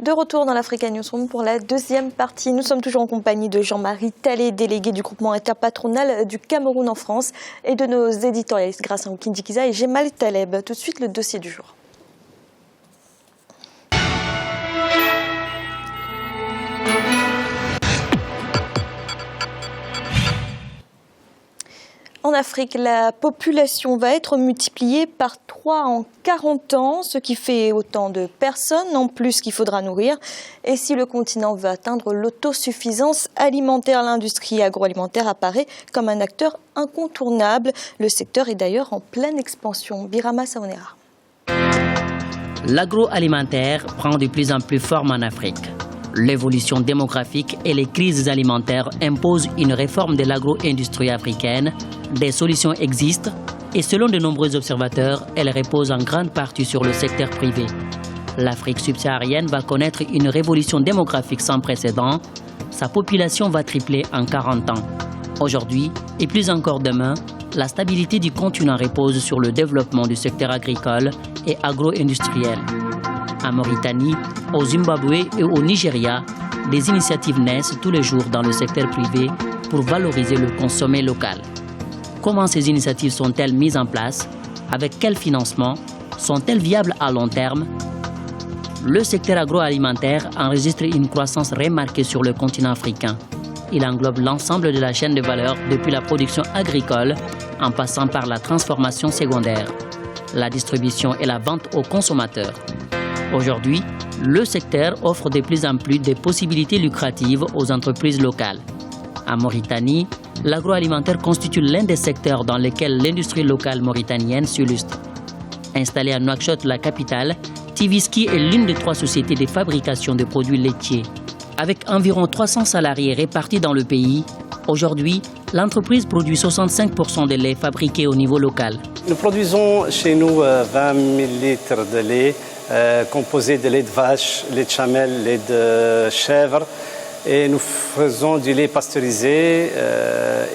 De retour dans l'Africa Newsroom pour la deuxième partie. Nous sommes toujours en compagnie de Jean-Marie Talley, délégué du groupement interpatronal du Cameroun en France, et de nos éditorialistes Grâce Nkindi Kiza et Jemal Taleb. Tout de suite, le dossier du jour. En Afrique, la population va être multipliée par 3 en 40 ans, ce qui fait autant de personnes en plus qu'il faudra nourrir. Et si le continent veut atteindre l'autosuffisance alimentaire, l'industrie agroalimentaire apparaît comme un acteur incontournable. Le secteur est d'ailleurs en pleine expansion. Birama Saonera. L'agroalimentaire prend de plus en plus forme en Afrique. L'évolution démographique et les crises alimentaires imposent une réforme de l'agro-industrie africaine. Des solutions existent et selon de nombreux observateurs, elles reposent en grande partie sur le secteur privé. L'Afrique subsaharienne va connaître une révolution démographique sans précédent. Sa population va tripler en 40 ans. Aujourd'hui, et plus encore demain, la stabilité du continent repose sur le développement du secteur agricole et agro-industriel. En Mauritanie, au Zimbabwe et au Nigeria, des initiatives naissent tous les jours dans le secteur privé pour valoriser le consommé local. Comment ces initiatives sont-elles mises en place? Avec quel financement? Sont-elles viables à long terme? Le secteur agroalimentaire enregistre une croissance remarquée sur le continent africain. Il englobe l'ensemble de la chaîne de valeur depuis la production agricole en passant par la transformation secondaire, la distribution et la vente aux consommateurs. Aujourd'hui, le secteur offre de plus en plus de possibilités lucratives aux entreprises locales. En Mauritanie, l'agroalimentaire constitue l'un des secteurs dans lesquels l'industrie locale mauritanienne s'illustre. Installée à Nouakchott, la capitale, Tiviski est l'une des 3 sociétés de fabrication de produits laitiers. Avec environ 300 salariés répartis dans le pays, aujourd'hui, l'entreprise produit 65% de lait fabriqué au niveau local. Nous produisons chez nous 20 000 litres de lait composé de lait de vache, lait de chamelle, lait de chèvre. Et nous faisons du lait pasteurisé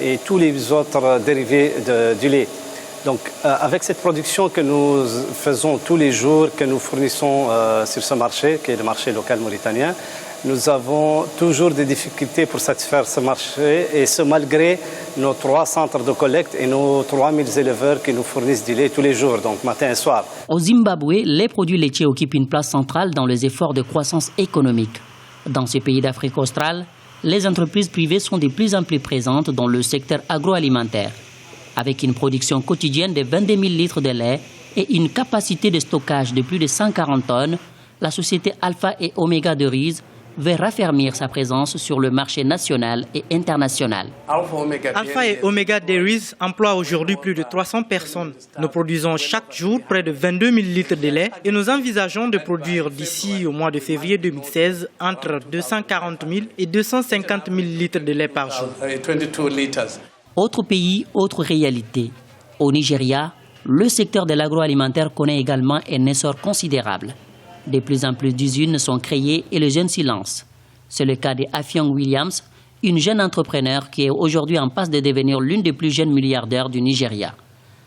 et tous les autres dérivés du lait. Donc avec cette production que nous faisons tous les jours, que nous fournissons sur ce marché, qui est le marché local mauritanien, nous avons toujours des difficultés pour satisfaire ce marché, et ce malgré nos 3 centres de collecte et nos 3000 éleveurs qui nous fournissent du lait tous les jours, donc matin et soir. Au Zimbabwe, les produits laitiers occupent une place centrale dans les efforts de croissance économique. Dans ce pays d'Afrique australe, les entreprises privées sont de plus en plus présentes dans le secteur agroalimentaire. Avec une production quotidienne de 22 000 litres de lait et une capacité de stockage de plus de 140 tonnes, la société Alpha et Omega Dairies veut raffermir sa présence sur le marché national et international. Alpha et Omega Dairies emploient aujourd'hui plus de 300 personnes. Nous produisons chaque jour près de 22 000 litres de lait et nous envisageons de produire d'ici au mois de février 2016 entre 240 000 et 250 000 litres de lait par jour. Autre pays, autre réalité. Au Nigeria, le secteur de l'agroalimentaire connaît également un essor considérable. De plus en plus d'usines sont créées et les jeunes s'y lancent. C'est le cas d'Afiong Williams, une jeune entrepreneur qui est aujourd'hui en passe de devenir l'une des plus jeunes milliardaires du Nigeria.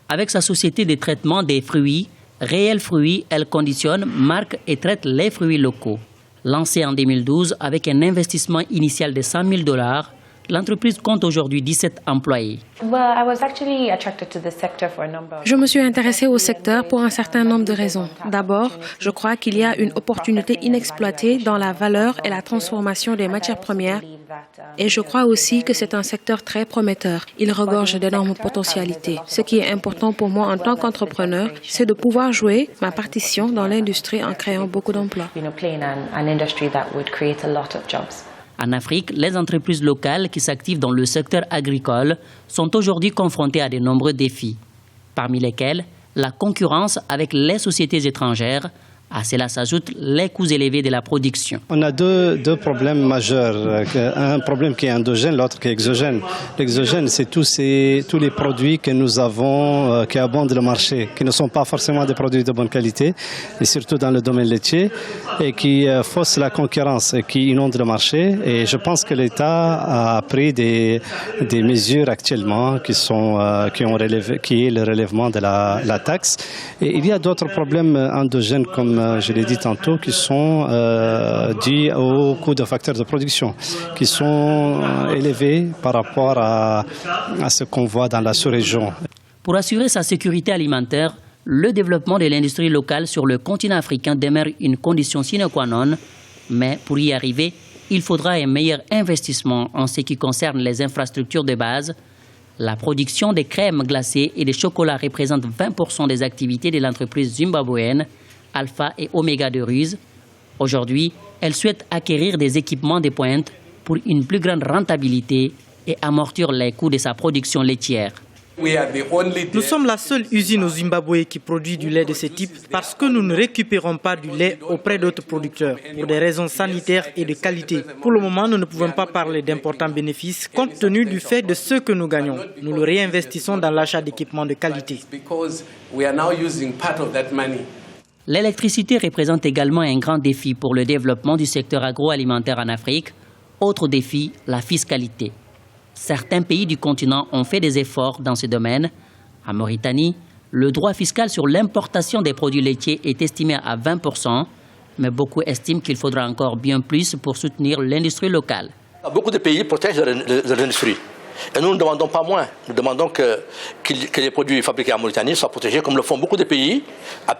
Avec sa société de traitement des fruits, Réel Fruits, elle conditionne, marque et traite les fruits locaux. Lancée en 2012 avec un investissement initial de $100 000, l'entreprise compte aujourd'hui 17 employés. Je me suis intéressée au secteur pour un certain nombre de raisons. D'abord, je crois qu'il y a une opportunité inexploitée dans la valeur et la transformation des matières premières. Et je crois aussi que c'est un secteur très prometteur. Il regorge d'énormes potentialités. Ce qui est important pour moi en tant qu'entrepreneur, c'est de pouvoir jouer ma partition dans l'industrie en créant beaucoup d'emplois. En Afrique, les entreprises locales qui s'activent dans le secteur agricole sont aujourd'hui confrontées à de nombreux défis, parmi lesquels la concurrence avec les sociétés étrangères. À cela s'ajoutent les coûts élevés de la production. On a deux problèmes majeurs. Un problème qui est endogène, l'autre qui est exogène. L'exogène, c'est tous les produits que nous avons qui abondent le marché, qui ne sont pas forcément des produits de bonne qualité, et surtout dans le domaine laitier, et qui faussent la concurrence, qui inondent le marché. Et je pense que l'État a pris des mesures actuellement qui est le relèvement de la taxe. Et il y a d'autres problèmes endogènes comme comme je l'ai dit tantôt, qui sont dus aux coûts de facteurs de production, qui sont élevés par rapport à ce qu'on voit dans la sous-région. Pour assurer sa sécurité alimentaire, le développement de l'industrie locale sur le continent africain demeure une condition sine qua non, mais pour y arriver, il faudra un meilleur investissement en ce qui concerne les infrastructures de base. La production de crèmes glacées et de chocolat représente 20% des activités de l'entreprise zimbabwéenne Alpha et Omega de Ruse. Aujourd'hui, elle souhaite acquérir des équipements de pointe pour une plus grande rentabilité et amortir les coûts de sa production laitière. Nous sommes la seule usine au Zimbabwe qui produit du lait de ce type parce que nous ne récupérons pas du lait auprès d'autres producteurs pour des raisons sanitaires et de qualité. Pour le moment, nous ne pouvons pas parler d'importants bénéfices compte tenu du fait de ce que nous gagnons. Nous le réinvestissons dans l'achat d'équipements de qualité. L'électricité représente également un grand défi pour le développement du secteur agroalimentaire en Afrique. Autre défi, la fiscalité. Certains pays du continent ont fait des efforts dans ce domaine. En Mauritanie, le droit fiscal sur l'importation des produits laitiers est estimé à 20%, mais beaucoup estiment qu'il faudra encore bien plus pour soutenir l'industrie locale. Beaucoup de pays protègent leur industrie. Et nous ne demandons pas moins. Nous demandons que les produits fabriqués en Mauritanie soient protégés comme le font beaucoup de pays,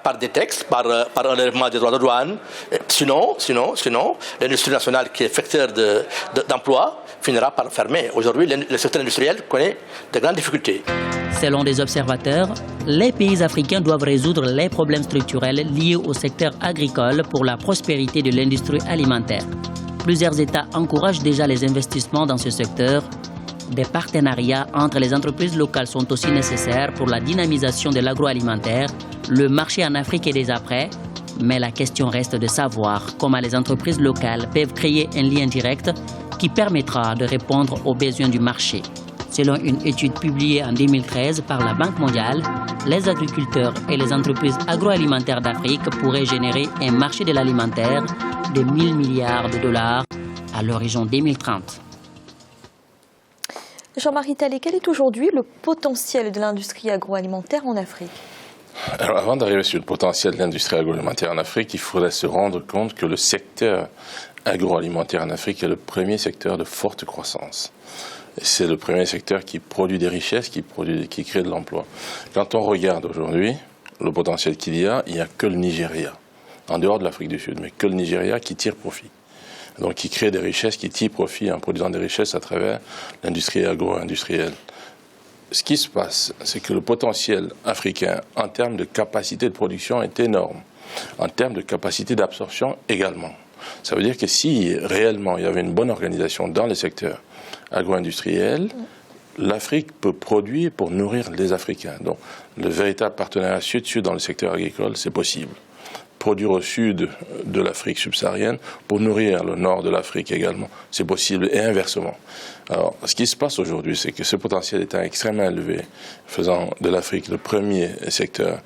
par des textes, par un enlèvement des droits de douane. Sinon, l'industrie nationale qui est facteur d'emploi finira par fermer. Aujourd'hui, le secteur industriel connaît de grandes difficultés. Selon des observateurs, les pays africains doivent résoudre les problèmes structurels liés au secteur agricole pour la prospérité de l'industrie alimentaire. Plusieurs États encouragent déjà les investissements dans ce secteur. Des partenariats entre les entreprises locales sont aussi nécessaires pour la dynamisation de l'agroalimentaire. Le marché en Afrique est déjà prêt, mais la question reste de savoir comment les entreprises locales peuvent créer un lien direct qui permettra de répondre aux besoins du marché. Selon une étude publiée en 2013 par la Banque mondiale, les agriculteurs et les entreprises agroalimentaires d'Afrique pourraient générer un marché de l'alimentaire de 1 000 milliards de dollars à l'horizon 2030. Jean-Marie Talley, quel est aujourd'hui le potentiel de l'industrie agroalimentaire en Afrique? Alors, avant d'arriver sur le potentiel de l'industrie agroalimentaire en Afrique, il faudrait se rendre compte que le secteur agroalimentaire en Afrique est le premier secteur de forte croissance. C'est le premier secteur qui produit des richesses, qui crée de l'emploi. Quand on regarde aujourd'hui le potentiel qu'il y a, il n'y a que le Nigeria, en dehors de l'Afrique du Sud, mais que le Nigeria qui tire profit. Donc qui crée des richesses, qui tire profit en produisant des richesses à travers l'industrie agro-industrielle. Ce qui se passe, c'est que le potentiel africain en termes de capacité de production est énorme, en termes de capacité d'absorption également. Ça veut dire que si réellement il y avait une bonne organisation dans le secteur agro-industriel, l'Afrique peut produire pour nourrir les Africains. Donc le véritable partenariat sud-sud dans le secteur agricole, c'est possible. Produire au sud de l'Afrique subsaharienne pour nourrir le nord de l'Afrique également. C'est possible et inversement. Alors, ce qui se passe aujourd'hui, c'est que ce potentiel étant extrêmement élevé, faisant de l'Afrique le premier secteur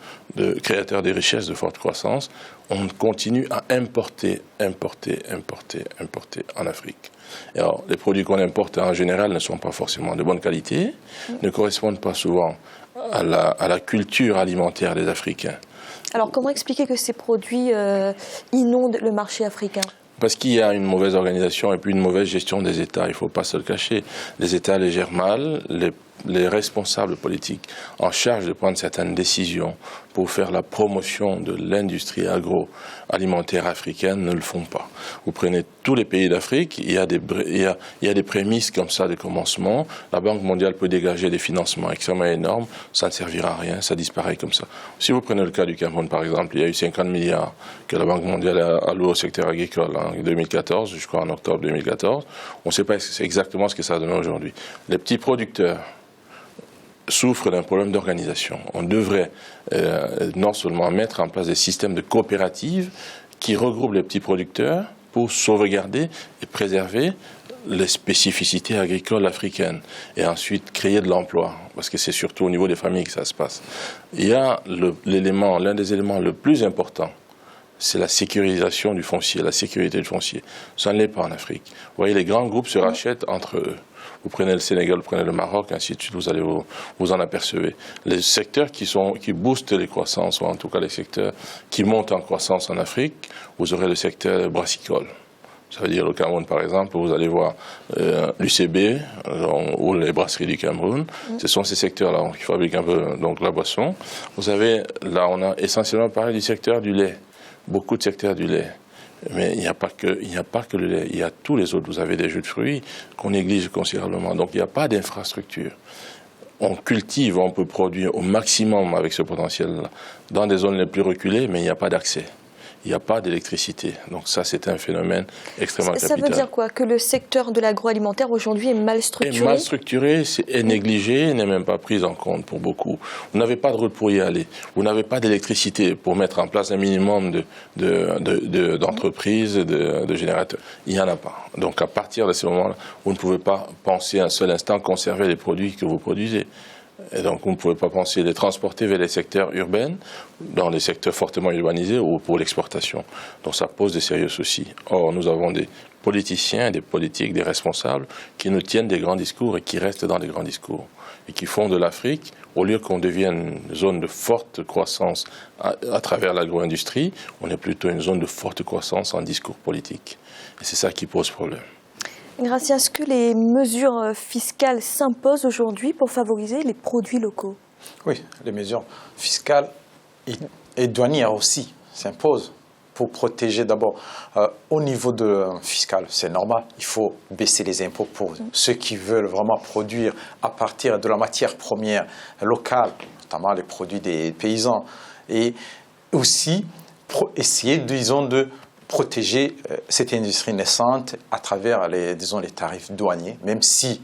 créateur des richesses de forte croissance, on continue à importer en Afrique. Et alors, les produits qu'on importe en général ne sont pas forcément de bonne qualité, ne correspondent pas souvent à la culture alimentaire des Africains. Alors, comment expliquer que ces produits inondent le marché africain? Parce qu'il y a une mauvaise organisation et puis une mauvaise gestion des États, il ne faut pas se le cacher. Les États les gèrent mal, les responsables politiques en charge de prendre certaines décisions pour faire la promotion de l'industrie agroalimentaire africaine ne le font pas. Vous prenez tous les pays d'Afrique, il y a des prémices comme ça de commencement. La Banque mondiale peut dégager des financements extrêmement énormes, ça ne servira à rien, ça disparaît comme ça. Si vous prenez le cas du Cameroun par exemple, il y a eu 50 milliards que la Banque mondiale a alloué au secteur agricole en 2014, je crois en octobre 2014. On ne sait pas exactement ce que ça donne aujourd'hui. Les petits producteurs souffrent d'un problème d'organisation. On devrait non seulement mettre en place des systèmes de coopératives qui regroupent les petits producteurs pour sauvegarder et préserver les spécificités agricoles africaines et ensuite créer de l'emploi, parce que c'est surtout au niveau des familles que ça se passe. Il y a l'un des éléments le plus important, c'est la sécurisation du foncier, la sécurité du foncier. Ça ne l'est pas en Afrique. Vous voyez, les grands groupes se rachètent entre eux. Vous prenez le Sénégal, vous prenez le Maroc, ainsi de suite, vous allez vous en apercevoir. Les secteurs qui boostent les croissances, ou en tout cas les secteurs qui montent en croissance en Afrique, vous aurez le secteur brassicole. Ça veut dire le Cameroun, par exemple, vous allez voir l'UCB ou les brasseries du Cameroun. Ce sont ces secteurs-là qui fabriquent un peu donc, la boisson. Vous avez, là, on a essentiellement parlé du secteur du lait. Beaucoup de secteurs du lait. Mais il n'y a pas que le lait. Il y a tous les autres. Vous avez des jus de fruits qu'on néglige considérablement. Donc, il n'y a pas d'infrastructure. On cultive, on peut produire au maximum avec ce potentiel-là dans des zones les plus reculées, mais il n'y a pas d'accès. Il n'y a pas d'électricité. Donc ça, c'est un phénomène extrêmement capital. Ça veut dire quoi? Que le secteur de l'agroalimentaire aujourd'hui est mal structuré? Est mal structuré, est négligé, n'est même pas pris en compte pour beaucoup. Vous n'avez pas de route pour y aller. Vous n'avez pas d'électricité pour mettre en place un minimum d'entreprises, de générateurs. Il n'y en a pas. Donc à partir de ce moment-là, vous ne pouvez pas penser un seul instant conserver les produits que vous produisez. Et donc, vous ne pouvez pas penser les transporter vers les secteurs urbains, dans les secteurs fortement urbanisés ou pour l'exportation. Donc, ça pose de sérieux soucis. Or, nous avons des politiciens, des politiques, des responsables qui nous tiennent des grands discours et qui restent dans les grands discours. Et qui font de l'Afrique, au lieu qu'on devienne une zone de forte croissance à travers l'agro-industrie, on est plutôt une zone de forte croissance en discours politique. Et c'est ça qui pose problème. Gracia, est-ce que les mesures fiscales s'imposent aujourd'hui pour favoriser les produits locaux? Oui, les mesures fiscales et douanières aussi s'imposent pour protéger d'abord. Au niveau fiscal, c'est normal, il faut baisser les impôts pour ceux qui veulent vraiment produire à partir de la matière première locale, notamment les produits des paysans. Et aussi essayer, disons, de protéger cette industrie naissante à travers les tarifs douaniers, même si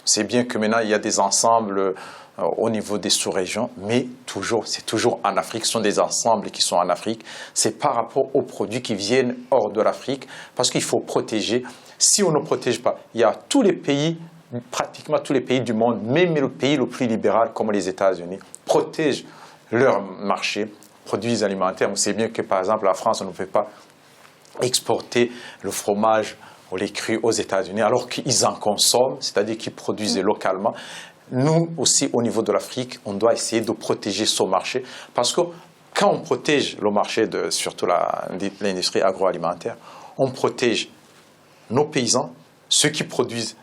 c'est bien que maintenant il y a des ensembles au niveau des sous-régions, mais c'est toujours en Afrique, ce sont des ensembles qui sont en Afrique, c'est par rapport aux produits qui viennent hors de l'Afrique, parce qu'il faut protéger. Si on ne protège pas, il y a tous les pays, pratiquement tous les pays du monde, même le pays le plus libéral comme les États-Unis, protègent leur marché, produits alimentaires. Vous savez bien que par exemple la France, on ne peut pas exporter le fromage ou les crus aux États-Unis alors qu'ils en consomment, c'est-à-dire qu'ils produisent localement. Nous aussi, au niveau de l'Afrique, on doit essayer de protéger son marché parce que quand on protège le marché, surtout l'industrie agroalimentaire, on protège nos paysans, ceux qui produisent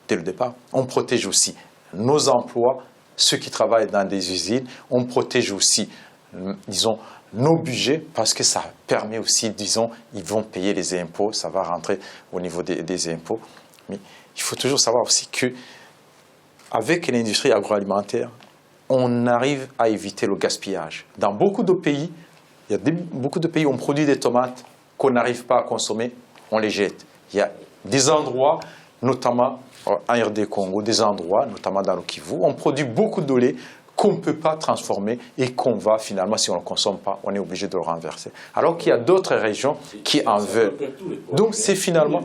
dès le départ, on protège aussi nos emplois, ceux qui travaillent dans des usines, on protège aussi, disons, nos budgets, parce que ça permet aussi, disons, ils vont payer les impôts, ça va rentrer au niveau des impôts. Mais il faut toujours savoir aussi que avec l'industrie agroalimentaire, on arrive à éviter le gaspillage. Dans beaucoup de pays, il y a beaucoup de pays où on produit des tomates qu'on n'arrive pas à consommer, on les jette. Il y a des endroits, notamment en RD Congo, des endroits, notamment dans le Kivu, on produit beaucoup de lait qu'on ne peut pas transformer et qu'on va finalement, si on ne le consomme pas, on est obligé de le renverser. Alors qu'il y a d'autres régions qui en veulent. Donc c'est finalement,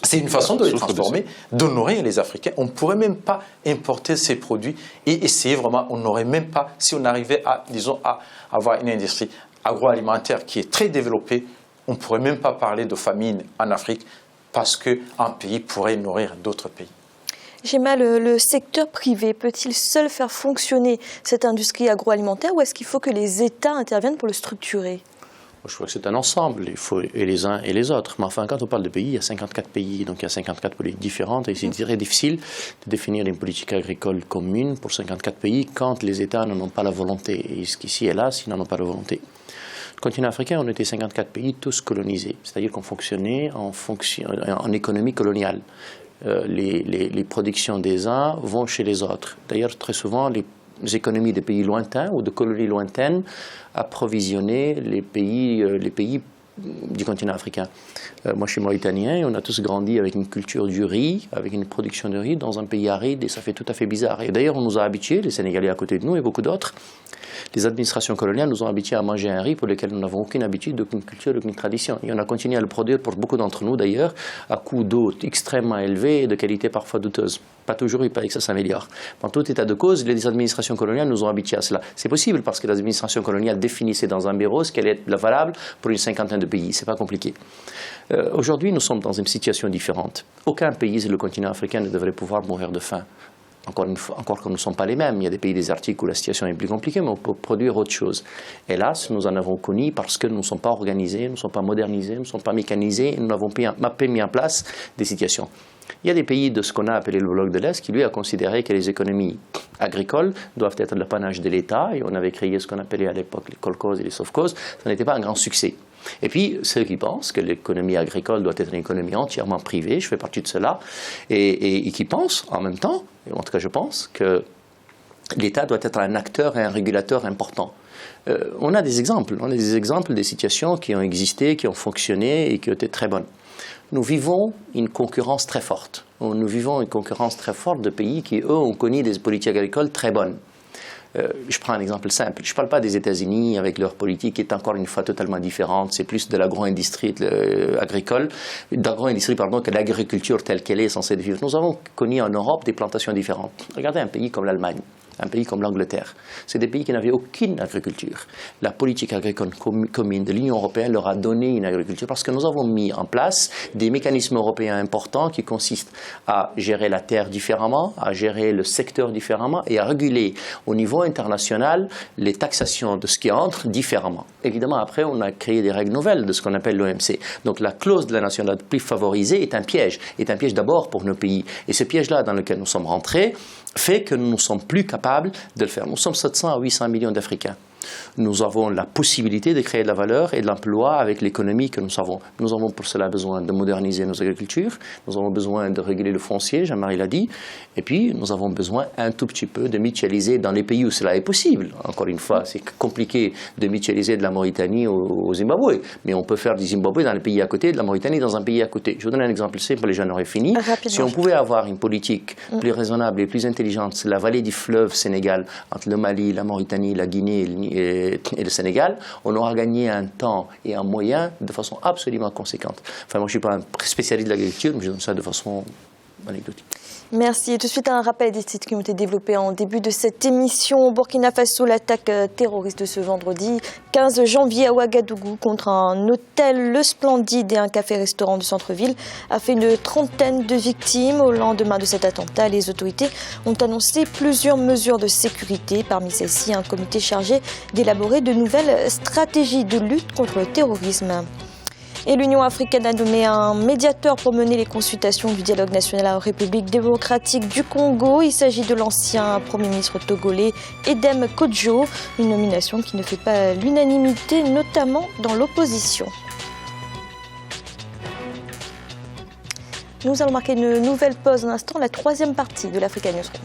c'est une façon de les transformer, de nourrir les Africains. On ne pourrait même pas importer ces produits et essayer vraiment, on n'aurait même pas, si on arrivait à, disons, à avoir une industrie agroalimentaire qui est très développée, on ne pourrait même pas parler de famine en Afrique parce qu'un pays pourrait nourrir d'autres pays. Gemma, le secteur privé peut-il seul faire fonctionner cette industrie agroalimentaire ou est-ce qu'il faut que les États interviennent pour le structurer? Je crois que c'est un ensemble, il faut et les uns et les autres. Mais enfin, quand on parle de pays, il y a 54 pays, donc il y a 54 politiques différentes et c'est très difficile de définir une politique agricole commune pour 54 pays quand les États n'en ont pas la volonté. Et ici et là, s'ils n'en ont pas la volonté. Le continent africain, on était 54 pays, tous colonisés, c'est-à-dire qu'on fonctionnait en économie coloniale. Les productions des uns vont chez les autres. D'ailleurs, très souvent, les économies des pays lointains ou de colonies lointaines approvisionnaient les pays du continent africain. Moi, je suis mauritanien et on a tous grandi avec une culture du riz, avec une production de riz dans un pays aride et ça fait tout à fait bizarre. Et d'ailleurs, on nous a habitués, les Sénégalais à côté de nous et beaucoup d'autres, les administrations coloniales nous ont habitués à manger un riz pour lequel nous n'avons aucune habitude, aucune culture, aucune tradition. Et on a continué à le produire pour beaucoup d'entre nous d'ailleurs, à coût d'eau extrêmement élevé et de qualité parfois douteuse. Pas toujours, il paraît que ça s'améliore. En tout état de cause, les administrations coloniales nous ont habitués à cela. C'est possible parce que les administrations coloniales définissaient dans un bureau ce qu'elle est valable pour une cinquantaine de pays, c'est pas compliqué. Aujourd'hui, nous sommes dans une situation différente. Aucun pays sur le continent africain ne devrait pouvoir mourir de faim. Encore que nous ne sommes pas les mêmes. Il y a des pays désertiques où la situation est plus compliquée, mais on peut produire autre chose. Hélas, nous en avons connu parce que nous ne sommes pas organisés, nous ne sommes pas modernisés, nous ne sommes pas mécanisés, et nous n'avons pas mis en place des situations. Il y a des pays de ce qu'on a appelé le bloc de l'Est qui, lui, a considéré que les économies agricoles doivent être l'apanage de l'État, et on avait créé ce qu'on appelait à l'époque les kolkhozes et les sovkhozes. Ça n'était pas un grand succès. Et puis, ceux qui pensent que l'économie agricole doit être une économie entièrement privée, je fais partie de cela, et qui pensent en même temps, en tout cas je pense, que l'État doit être un acteur et un régulateur important. On a des exemples des situations qui ont existé, qui ont fonctionné et qui ont été très bonnes. Nous vivons une concurrence très forte. Nous vivons une concurrence très forte de pays qui, eux, ont connu des politiques agricoles très bonnes. Je prends un exemple simple. Je ne parle pas des États-Unis avec leur politique qui est encore une fois totalement différente. C'est plus de l'agro-industrie agricole, que l'agriculture telle qu'elle est censée vivre. Nous avons connu en Europe des plantations différentes. Regardez un pays comme l'Allemagne, un pays comme l'Angleterre. C'est des pays qui n'avaient aucune agriculture. La politique agricole commune de l'Union européenne leur a donné une agriculture parce que nous avons mis en place des mécanismes européens importants qui consistent à gérer la terre différemment, à gérer le secteur différemment et à réguler au niveau international les taxations de ce qui entre différemment. Évidemment, après, on a créé des règles nouvelles de ce qu'on appelle l'OMC. Donc la clause de la nation la plus favorisée est un piège d'abord pour nos pays. Et ce piège-là dans lequel nous sommes rentrés fait que nous ne sommes plus capables de le faire. Nous sommes 700 à 800 millions d'Africains. Nous avons la possibilité de créer de la valeur et de l'emploi avec l'économie que nous avons. Nous avons pour cela besoin de moderniser nos agricultures, nous avons besoin de réguler le foncier, Jean-Marie l'a dit, et puis nous avons besoin un tout petit peu de mutualiser dans les pays où cela est possible. Encore une fois, c'est compliqué de mutualiser de la Mauritanie au Zimbabwe, mais on peut faire du Zimbabwe dans le pays à côté, de la Mauritanie dans un pays à côté. Je vous donne un exemple simple et j'en aurais fini. Si on pouvait avoir une politique plus raisonnable et plus intelligente sur la vallée du fleuve Sénégal, entre le Mali, la Mauritanie, la Guinée et le Sénégal, on aura gagné un temps et un moyen de façon absolument conséquente. Enfin, moi, je ne suis pas un spécialiste de l'agriculture, mais je donne ça de façon anecdotique. Merci. Et tout de suite, un rappel des sites qui ont été développés en début de cette émission. Au Burkina Faso, l'attaque terroriste de ce vendredi 15 janvier à Ouagadougou contre un hôtel Le Splendide et un café-restaurant du centre-ville a fait une trentaine de victimes. Au lendemain de cet attentat, les autorités ont annoncé plusieurs mesures de sécurité. Parmi celles-ci, un comité chargé d'élaborer de nouvelles stratégies de lutte contre le terrorisme. Et l'Union africaine a nommé un médiateur pour mener les consultations du dialogue national en République démocratique du Congo. Il s'agit de l'ancien Premier ministre togolais Edem Kodjo, une nomination qui ne fait pas l'unanimité, notamment dans l'opposition. Nous allons marquer une nouvelle pause un instant, la troisième partie de l'Africa Newsroom.